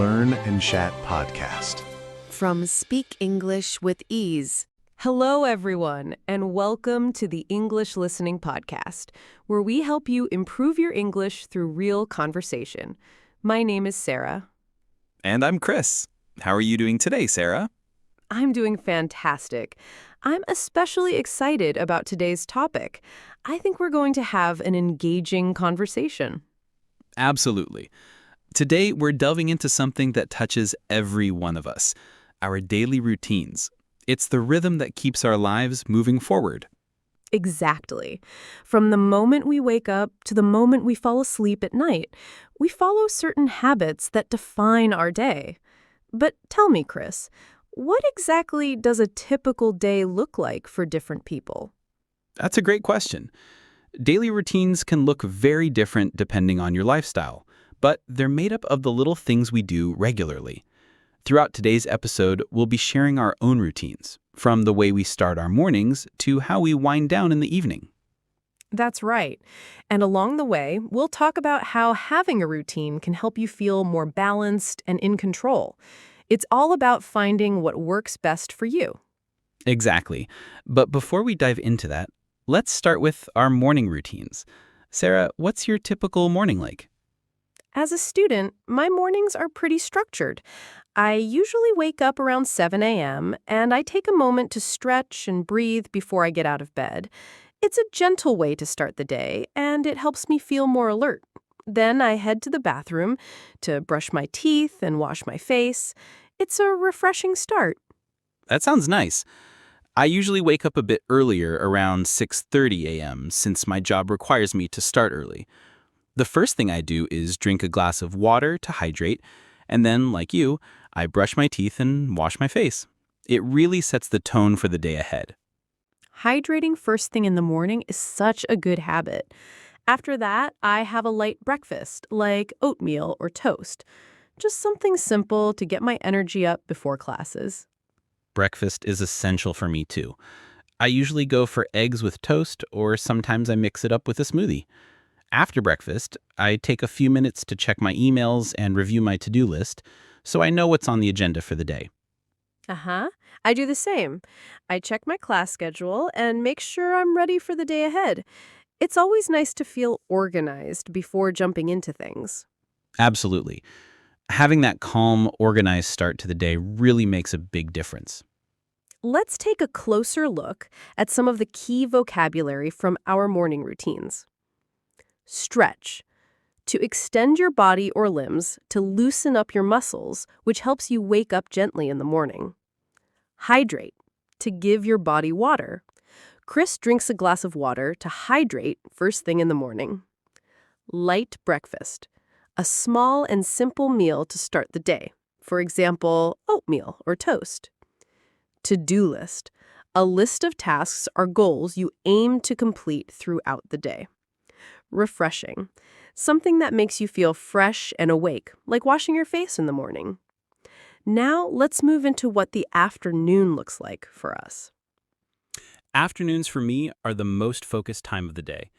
Learn and Chat podcast. From Speak English with Ease. Hello, everyone, and welcome to the English Listening Podcast, where we help you improve your English through real conversation. My name is Sarah. And I'm Chris. How are you doing today, Sarah? I'm doing fantastic. I'm especially excited about today's topic. I think we're going to have an engaging conversation. Absolutely. Today, we're delving into something that touches every one of us, our daily routines. It's the rhythm that keeps our lives moving forward. Exactly. From the moment we wake up to the moment we fall asleep at night, we follow certain habits that define our day. But tell me, Chris, what exactly does a typical day look like for different people? That's a great question. Daily routines can look very different depending on your lifestyle, but they're made up of the little things we do regularly. Throughout today's episode, we'll be sharing our own routines, from the way we start our mornings to how we wind down in the evening. That's right. And along the way, we'll talk about how having a routine can help you feel more balanced and in control. It's all about finding what works best for you. Exactly. But before we dive into that, let's start with our morning routines. Sarah, what's your typical morning like? As a student, my mornings are pretty structured. I usually wake up around 7 a.m., and I take a moment to stretch and breathe before I get out of bed. It's a gentle way to start the day, and it helps me feel more alert. Then I head to the bathroom to brush my teeth and wash my face. It's a refreshing start. That sounds nice. I usually wake up a bit earlier, around 6:30 a.m., since my job requires me to start early. The first thing I do is drink a glass of water to hydrate, and then, like you, I brush my teeth and wash my face. It really sets the tone for the day ahead. Hydrating first thing in the morning is such a good habit. After that, I have a light breakfast, like oatmeal or toast. Just something simple to get my energy up before classes. Breakfast is essential for me, too. I usually go for eggs with toast, or sometimes I mix it up with a smoothie. After breakfast, I take a few minutes to check my emails and review my to-do list, so I know what's on the agenda for the day. I do the same. I check my class schedule and make sure I'm ready for the day ahead. It's always nice to feel organized before jumping into things. Absolutely. Having that calm, organized start to the day really makes a big difference. Let's take a closer look at some of the key vocabulary from our morning routines. Stretch. To extend your body or limbs to loosen up your muscles, which helps you wake up gently in the morning. Hydrate. To give your body water. Chris drinks a glass of water to hydrate first thing in the morning. Light breakfast. A small and simple meal to start the day. For example, oatmeal or toast. To-do list. A list of tasks or goals you aim to complete throughout the day. Refreshing. Something that makes you feel fresh and awake, like washing your face in the morning. Now, let's move into what the afternoon looks like for us. Afternoons for me are the most focused time of the day.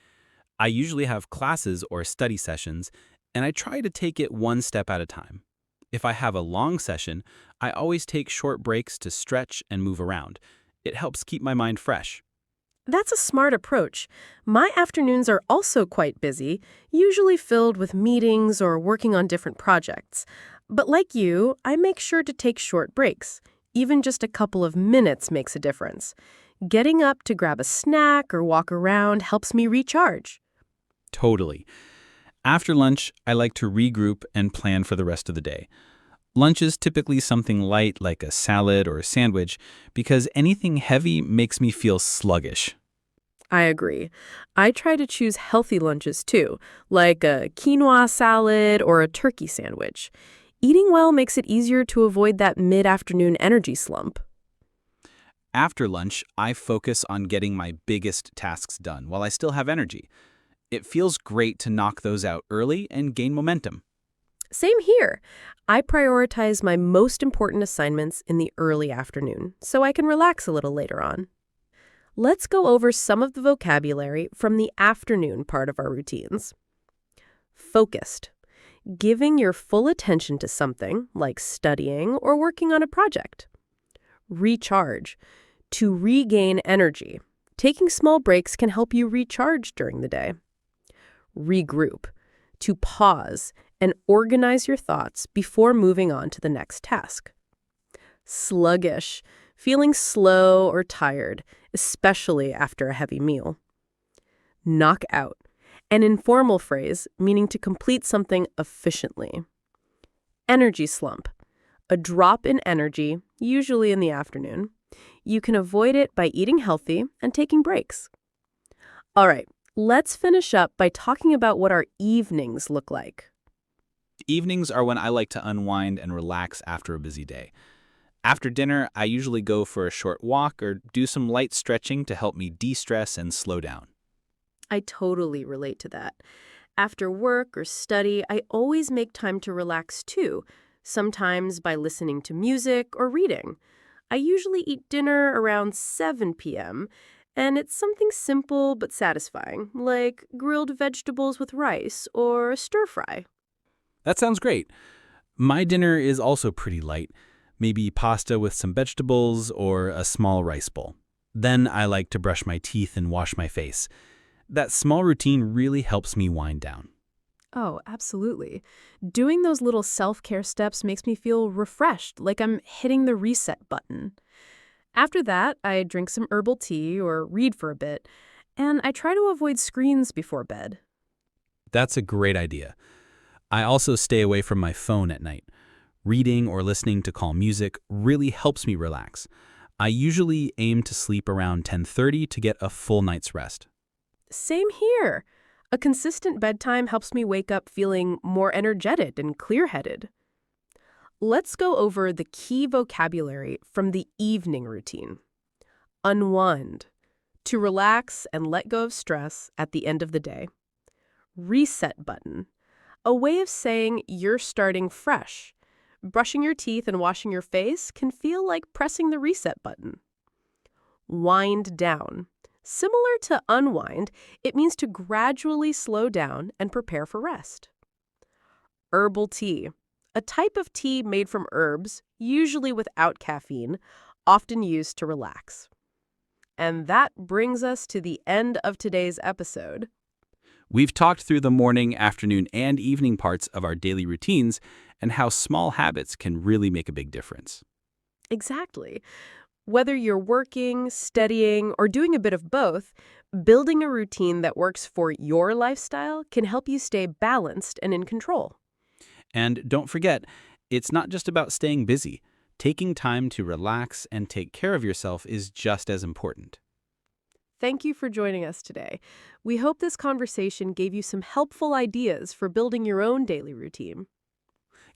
I usually have classes or study sessions, and I try to take it one step at a time. If I have a long session, I always take short breaks to stretch and move around. It helps keep my mind fresh. That's a smart approach. My afternoons are also quite busy, usually filled with meetings or working on different projects. But like you, I make sure to take short breaks. Even just a couple of minutes makes a difference. Getting up to grab a snack or walk around helps me recharge. Totally. After lunch, I like to regroup and plan for the rest of the day. Lunch is typically something light like a salad or a sandwich because anything heavy makes me feel sluggish. I agree. I try to choose healthy lunches too, like a quinoa salad or a turkey sandwich. Eating well makes it easier to avoid that mid-afternoon energy slump. After lunch, I focus on getting my biggest tasks done while I still have energy. It feels great to knock those out early and gain momentum. Same here. I prioritize my most important assignments in the early afternoon, so I can relax a little later on. Let's go over some of the vocabulary from the afternoon part of our routines. Focused. giving your full attention to something, like studying or working on a project. Recharge, to regain energy. Taking small breaks can help you recharge during the day. Regroup, to pause and organize your thoughts before moving on to the next task. Sluggish, feeling slow or tired, especially after a heavy meal. Knock out, an informal phrase meaning to complete something efficiently. Energy slump, a drop in energy, usually in the afternoon. You can avoid it by eating healthy and taking breaks. All right, let's finish up by talking about what our evenings look like. Evenings are when I like to unwind and relax after a busy day. After dinner, I usually go for a short walk or do some light stretching to help me de-stress and slow down. I totally relate to that. After work or study, I always make time to relax too, sometimes by listening to music or reading. I usually eat dinner around 7 p.m., and it's something simple but satisfying, like grilled vegetables with rice or a stir fry. That sounds great. My dinner is also pretty light, maybe pasta with some vegetables or a small rice bowl. Then I like to brush my teeth and wash my face. That small routine really helps me wind down. Oh, absolutely. Doing those little self-care steps makes me feel refreshed, like I'm hitting the reset button. After that, I drink some herbal tea or read for a bit, and I try to avoid screens before bed. That's a great idea. I also stay away from my phone at night. Reading or listening to calm music really helps me relax. I usually aim to sleep around 10:30 to get a full night's rest. Same here. A consistent bedtime helps me wake up feeling more energetic and clear-headed. Let's go over the key vocabulary from the evening routine. Unwind, to relax and let go of stress at the end of the day. Reset button, a way of saying you're starting fresh. Brushing your teeth and washing your face can feel like pressing the reset button. Wind down. Similar to unwind, it means to gradually slow down and prepare for rest. Herbal tea, a type of tea made from herbs, usually without caffeine, often used to relax. And that brings us to the end of today's episode. We've talked through the morning, afternoon, and evening parts of our daily routines and how small habits can really make a big difference. Exactly. Whether you're working, studying, or doing a bit of both, building a routine that works for your lifestyle can help you stay balanced and in control. And don't forget, it's not just about staying busy. Taking time to relax and take care of yourself is just as important. Thank you for joining us today. We hope this conversation gave you some helpful ideas for building your own daily routine.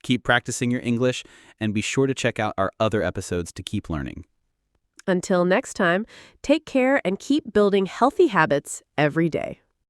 Keep practicing your English and be sure to check out our other episodes to keep learning. Until next time, take care and keep building healthy habits every day.